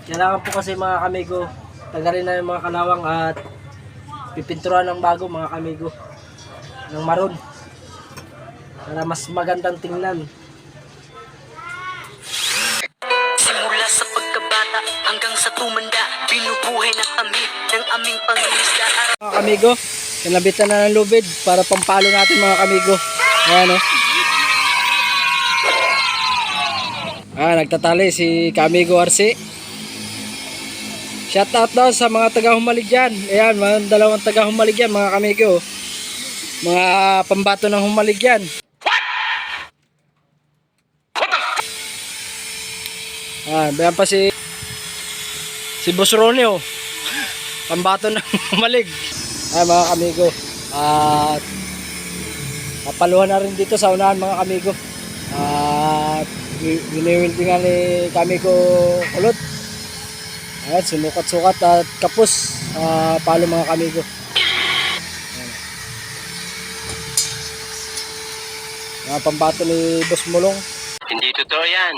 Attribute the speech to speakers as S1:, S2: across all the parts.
S1: Kailangan po kasi mga kamigo, tanggalin na yung mga kalawang at pipinturan ng bago mga kamigo. Ng maroon. Para mas magandang tingnan.
S2: Simula sa pagkabata hanggang sa tumanda, binubuhay na kami ng aming pangingisda.
S1: Mga kamigo, kinabitan na ng lubid para pampalo natin mga kamigo. Ayan o. Nagtatali si Kamigo RC. Shout out daw sa mga taga-Humalig dyan. Ayan, mga dalawang taga-Humalig yan mga kamigo. Mga pambato ng Humalig yan. Bayan pa si Boss Ronnie oh. Pambato ng Humalig. Mga kamigo. At papaluhan na rin dito sa unahan mga kamigo. At winiwildingan ni Kamigo kulot. Ayan, sinukat-sukat at kapos palo mga kamigo. Ayan, pambato ni Boss Mulong.
S2: Hindi totoo yan.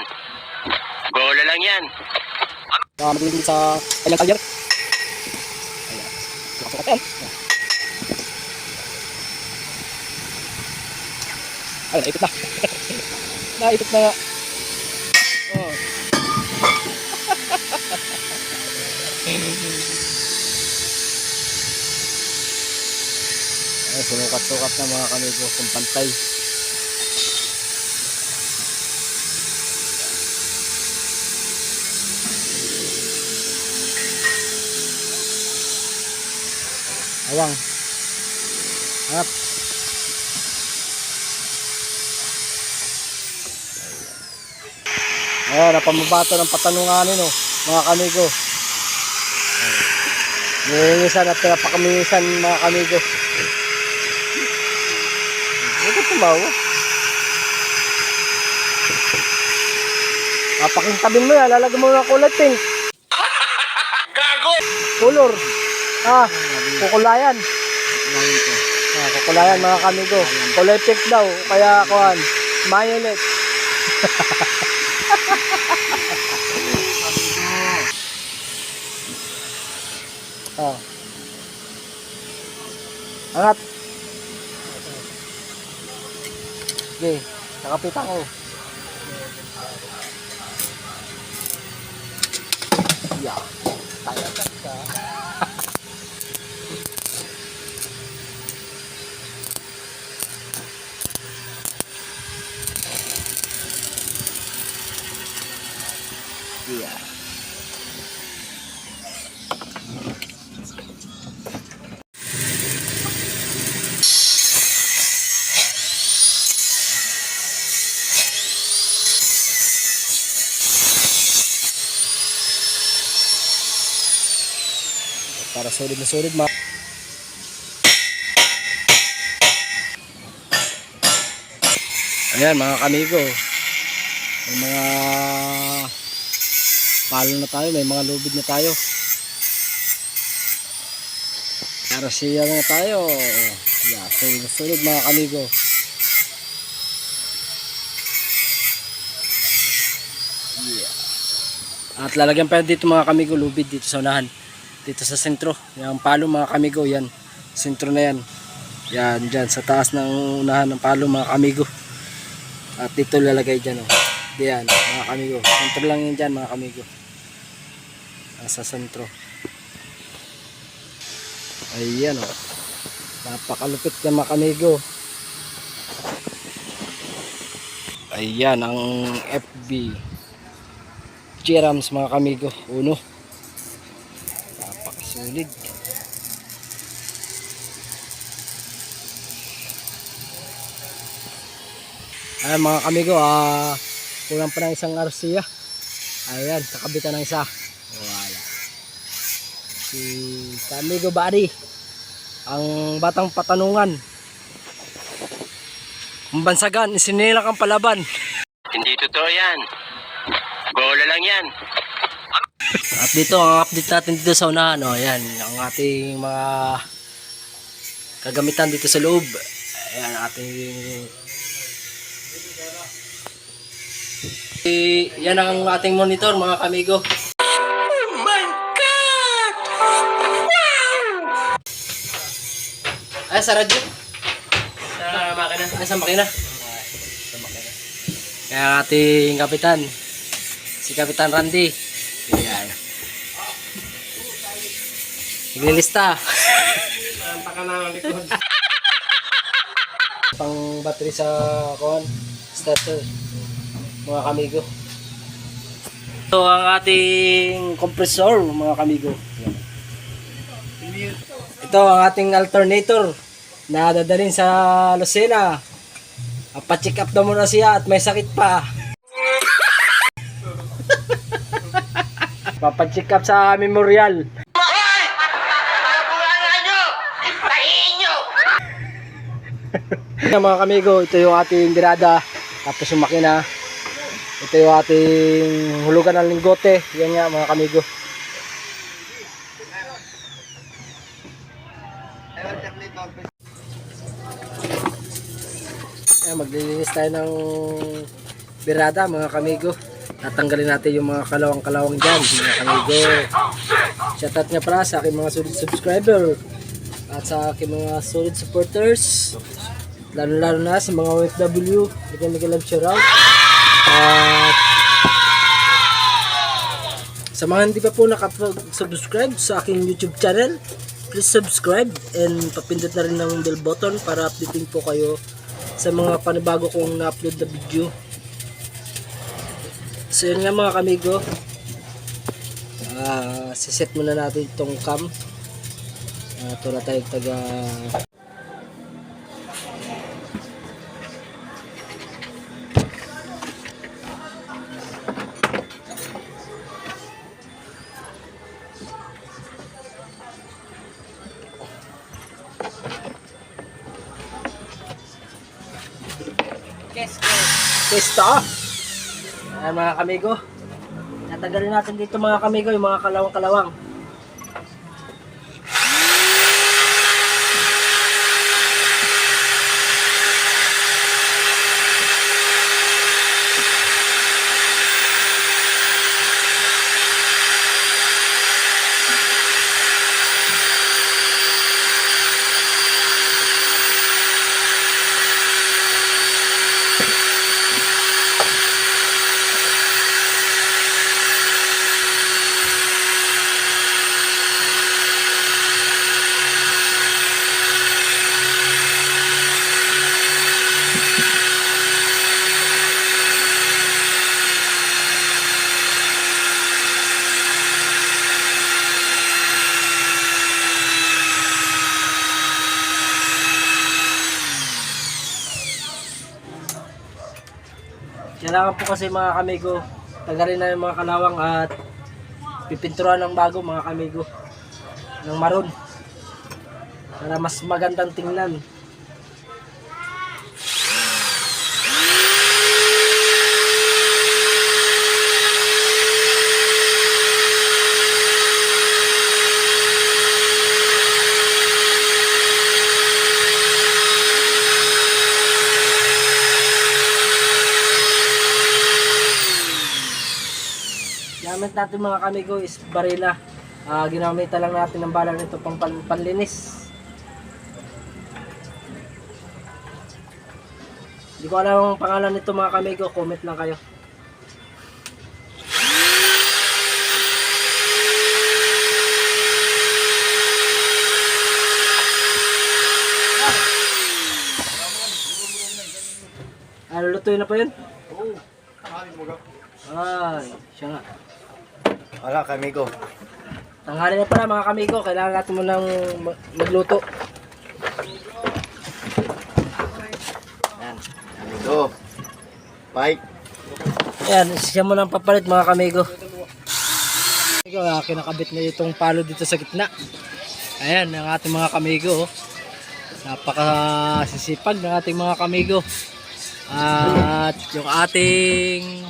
S2: Bola lang yan.
S1: Madilim sa kanyang talyer. Ayan, sukat-sukat yan. Ay, naipit na. Naipit na nga. Oh. Ay, sunukat-sukat na mga kamigo kung pantay. Awang. Harap. Ayan, napamabato ng patanunganin oh, mga kamigo. Nilinisan at pinapakamisan mga kamigo. Ito tumawa. Pakintabin mo yan, lalagyan mo ng kulay pink.
S2: Gago!
S1: Color. Kukulayan. Kukulayan mga kamigo. Kulay pink daw, kaya kuhan, violet. Angat. Okay, nakapitan ko. Yeah, talaga ka. Yeah. Para solid na solid mga. Ayan mga kamigo, may mga palo na tayo, may mga lubid na tayo. Para siya na tayo. Yeah, solid na solid mga kamigo. Yeah. At lalagyan pa dito mga kamigo lubid dito sa unahan. Dito sa sentro, yung palo mga kamigo, yan, sentro na yan. Yan, dyan, sa taas ng unahan ng palo mga kamigo. At dito lalagay dyan, oh. Diyan, mga kamigo. Sentro lang yan dyan mga kamigo. Sa sentro. Ayan, oh. Napakalupit na mga kamigo. Ayan, ang FB G-Rams mga kamigo. Uno. Napakasulit. Ayan mga kamigo, kulang pa ng isang arsiya. Ayan, kakabitan ng isa. Wala. Si Kamigo Bari, ang batang patanungan. Ang bansagan, isinila kang palaban.
S2: Hindi totoo yan. Bola lang yan.
S1: At dito, ang update natin dito sa unahan. Ayan, ang ating mga kagamitan dito sa loob. Ayan, ating yan ang ating monitor mga kamigo. Ay, sa radyo. Sa makina. Ay, sa makina. Sa makina. Kaya ang ating kapitan, si Kapitan Randy. Ayan. Naglilista. Pang battery sa starter, mga kamigo. Ito ang ating compressor, mga kamigo. Ito ang ating alternator na dadalhin sa Lucena. Pa-check up na muna siya at may sakit pa. Papacheck up sa memorial. Yan mga kamigo, ito yung ating birada, tapos yung makina. Ito yung ating hulugan ng linggote. Yan nga mga kamigo. Ayan, maglilinis tayo ng birada mga kamigo. Tatanggalin natin yung mga kalawang-kalawang dyan mga kamigo. Shoutout nga pala sa aking mga solid subscriber at sa aking mga solid supporters, lalo na sa mga OFW. Bigyan love shoutout. At sa mga hindi pa po nakapag-subscribe sa aking YouTube channel, please subscribe and papindot na rin ng bell button para updating po kayo sa mga panibago kong na-upload na video. So yun nga mga kamigo, siset muna natin itong cam. Ito na tayo taga Kesto. Ayan mga kamigo, natanggalin natin dito mga kamigo yung mga kalawang-kalawang. Kailangan po kasi mga kamigo, tagalin na yung mga kalawang at pipinturan ng bago mga kamigo, ng maroon, para mas magandang tingnan. Gamit natin mga kamigo is barila. Ginamitan lang natin ng bala nito pang panlinis. Hindi ko alam ang pangalan nito mga kamigo, comment lang kayo. Lulutuin na pa yun?
S3: Oo.
S1: Ay, siya nga.
S3: Wala, kamigo.
S1: Tanghali na pala mga kamigo, kailangan natin munang magluto.
S3: Yan, kamigo. Bike.
S1: Ayan, siya mo nang papalit mga kamigo. Kinakabit na itong palo dito sa gitna. Ayan, ang ating mga kamigo. Napakasisipag ng ating mga kamigo. At yung ating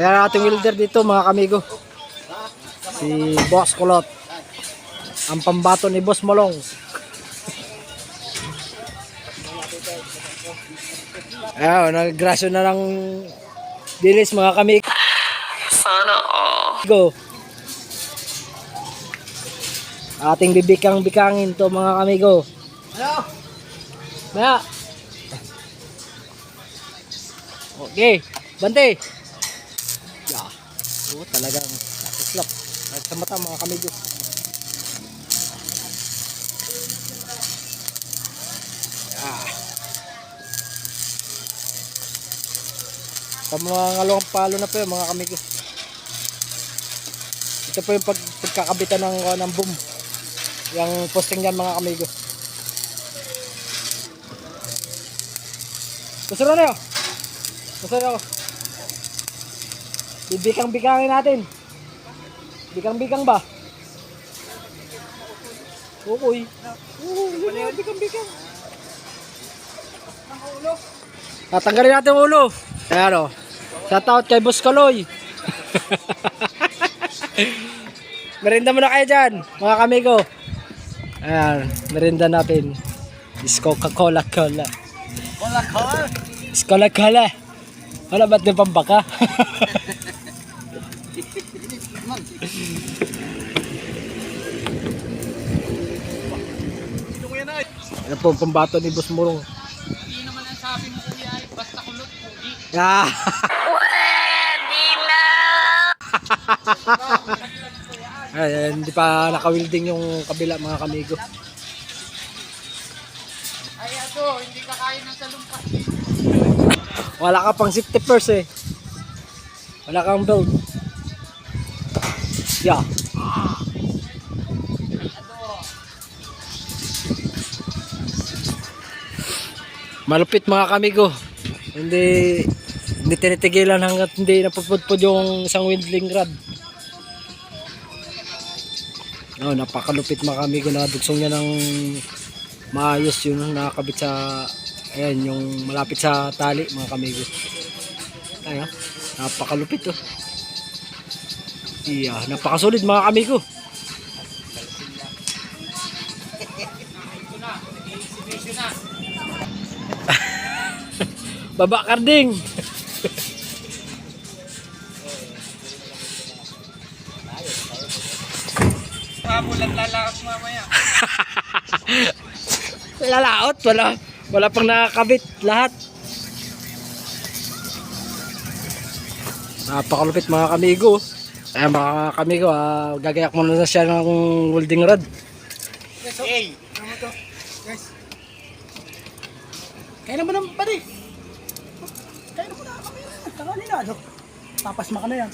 S1: ating welder dito mga kamigo, si Boss Kulot, ang pambato ni Boss Molong. Ayan, naggrasyo na lang bilis mga kamigo.
S2: Sana all.
S1: Go. Ating bibikang-bikangin to mga kamigo. Maya. Okay. Bante. Yeah. Oo, talagang nakaslap. Sa mata mga kamidyo. Sa mga ngalawang palo na po yun, mga kamidyo. Ito po yung pagkakabitan ng boom. Yung posting yan, mga kamidyo. Gusto na yun. Gusto na yun. Bibikang-bikangin natin. Bikang-bikang ba? Uy. Bikang-bikang. Tatanggalin natin yung ulo. Ayan o. Shout out kay Boss Kaloy. Merinda muna kayo dyan, mga kamigo. Ayan, merinda natin. Is Coca-Cola. Is Coca-Cola. Wala ba't yung pambaka? Ano po, pambato ni Boss Murong.
S4: Hindi naman ang sabi mo kuya ay basta kulot, pugi.
S1: Ah. Ay, hindi pa naka-welding yung kabila, mga kamigo.
S4: Ay ato, hindi ka kaya ng salumpas.
S1: Wala ka pang safety first eh. Wala kang build. Yeah. Malupit, mga kamigo. Hindi tinitigilan hanggat hindi napupudpud yung isang welding rod. Oh, napakalupit, mga kamigo, na dugsong niya ng maayos yung nakakabit sa ayan, yung malapit sa tali, mga kamigo. Ayan, napakalupit oh. Iya, napakasulit, mga kamigo. Baba karding.
S4: Pabulan lalakas mamaya.
S1: Lalaot, wala pang nakakabit lahat. Napakalupit, mga kamigo. Ayan, mga kamigo, gagayak muna na siya ng welding rod.
S4: Hey! Ano to? Guys. Kaya naman ang pari. Kaya naman na kami. Taka nila. Papasma ka na yan.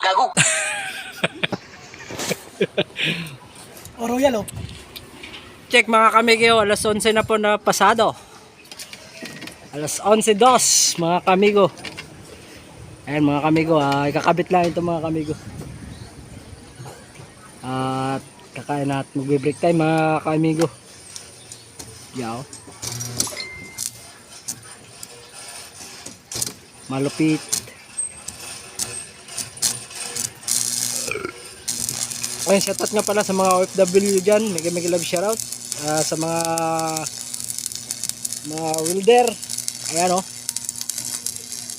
S2: Gago.
S4: O royal oh.
S1: Check, mga kamigo, alas 11 na po na pasado. Alas 11:02, mga kamigo. Ayan, mga kamigo, ikakabit lang ito, mga kamigo. At kakain at magbe-break time, mga kamigo. Yaw. Malupit. Ayun, shoutout nga pala sa mga OFW dyan. Mega love shoutout. Sa mga welder. Ayan o.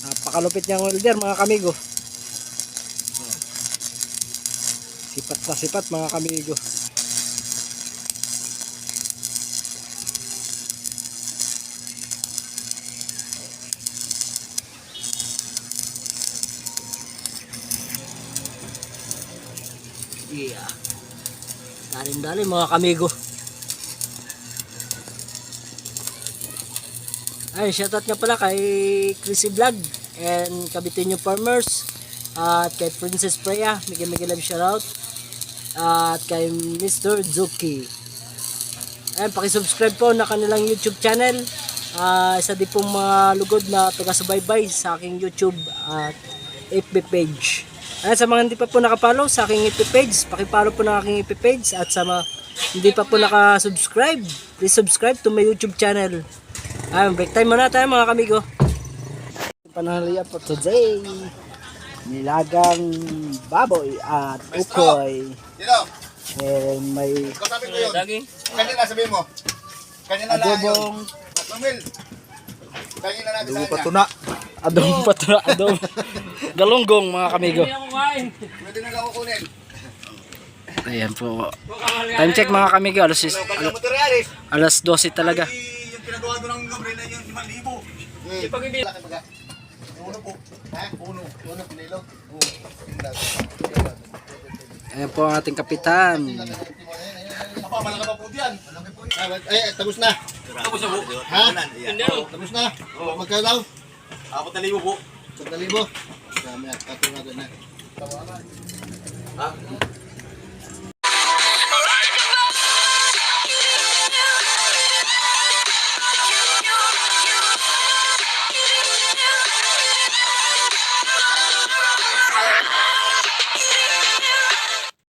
S1: Napakalupit niyang welder, mga kamigo. Sipat na sipat, mga kamigo. Yeah. Dalim-dalim, mga kamigo. Ay, shoutout nga pala kay Chrissy Vlog and Kabitinyo Farmers at kay Princess Freya, mega love shoutout, at kay Mr. Zuki. Ayun, pakisubscribe po na kanilang YouTube channel. Isa din pong mga lugod na taga-subaybay sa aking YouTube at FB page. Ayun, sa mga hindi pa po nakapollow sa aking FB page, pakipollow po ng aking FB page, at sa mga hindi pa po nakasubscribe, please subscribe to my YouTube channel. Ayun, break time muna tayo, mga kamigo. Panahalian po today, nilagang baboy at ukoy.
S3: Sino?
S1: And may
S3: Kasabi ko yun. Kanina sabihin mo. Kanina lang yun.
S1: adobong
S3: Pamil. Kanina natin sa kanya.
S1: adobong patula, adobong galunggong, mga kamigo.
S3: Pwede na lang kukunin.
S1: Ayan po. Time check mga kamigo.
S3: Kanyang materialis.
S1: Alas 12 talaga.
S3: Yung pinagawa doon ng Gabriel na yung 5,000. Pag hindi. Uno po. Ha? Uno. Uno, pinilo.
S1: Ayan po ang ating kapitan.
S3: Malaki pa po diyan. Eh, tapos na. Tapos na po. Ha? Tapos na. Magkano daw? 4,000 po. 4,000. Dami at 4,000 na. Ha?